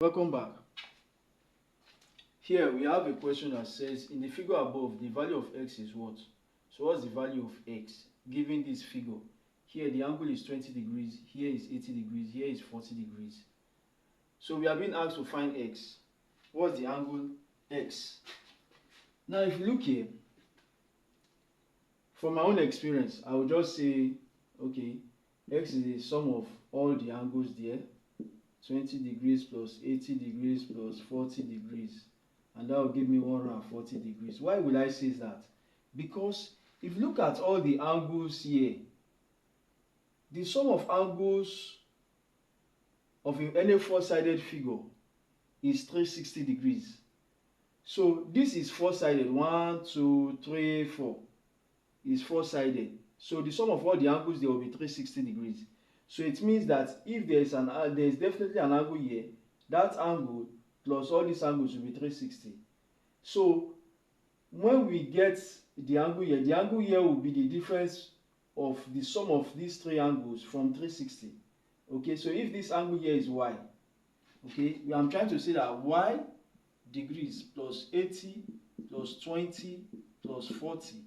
Welcome back. Here we have a question that says, in the figure above, the value of x is what? So what's the value of x given this figure? Here the angle is 20 degrees, here is 80 degrees, here is 40 degrees. So we are being asked to find x. What's the angle x? Now if you look here, from my own experience, I will just say, okay, x is the sum of all the angles there. 20 degrees plus 80 degrees plus 40 degrees, and that will give me 140 degrees. Why will I say that? Because if you look at all the angles here, the sum of angles of any four-sided figure is 360 degrees. So this is four-sided. 1, 2, 3, 4 is four-sided. So the sum of all the angles there will be 360 degrees. So it means that if there is definitely an angle here, that angle plus all these angles will be 360. So when we get the angle here will be the difference of the sum of these three angles from 360. Okay, so if this angle here is y, okay, I'm trying to say that y degrees plus 80 plus 20 plus 40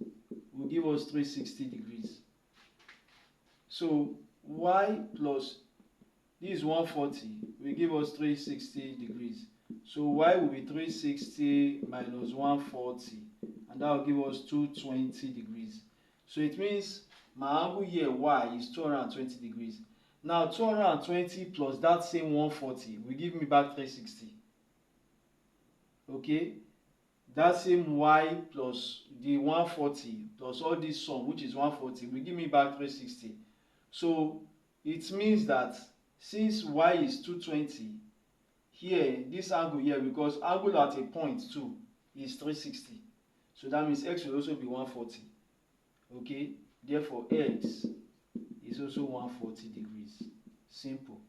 will give us 360 degrees. So y plus this is 140 will give us 360 degrees. So y will be 360 minus 140, and that will give us 220 degrees. So it means my angle here y is 220 degrees. Now 220 plus that same 140 will give me back 360. Okay, that same y plus the 140 plus all this sum, which is 140, will give me back 360. So it means that since y is 220, here this angle here, because angle at a point 2 is 360, so that means x will also be 140. Okay, therefore x is also 140 degrees. Simple.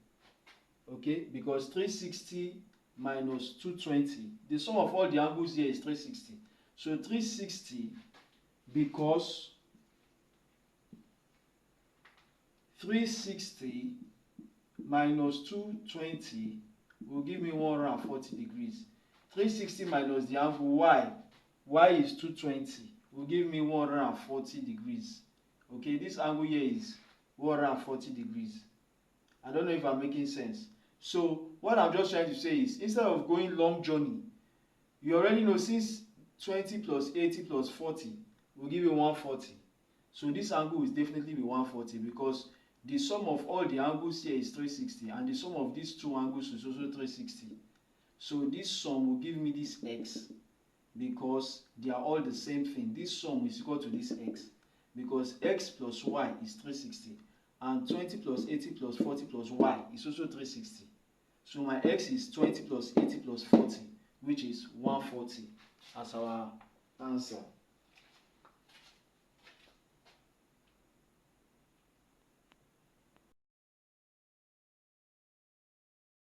Okay, because 360 minus 220, the sum of all the angles here is 360. So 360, because 360 minus 220 will give me 140 degrees. 360 minus the angle y is 220, will give me 140 degrees. Okay, this angle here is 140 degrees. I don't know if I'm making sense. So what I'm just trying to say is, instead of going long journey, you already know since 20 plus 80 plus 40 will give you 140. So this angle will definitely be 140, because the sum of all the angles here is 360, and the sum of these two angles is also 360. So this sum will give me this x, because they are all the same thing. This sum is equal to this x, because x plus y is 360, and 20 plus 80 plus 40 plus y is also 360. So my x is 20 plus 80 plus 40, which is 140 as our answer.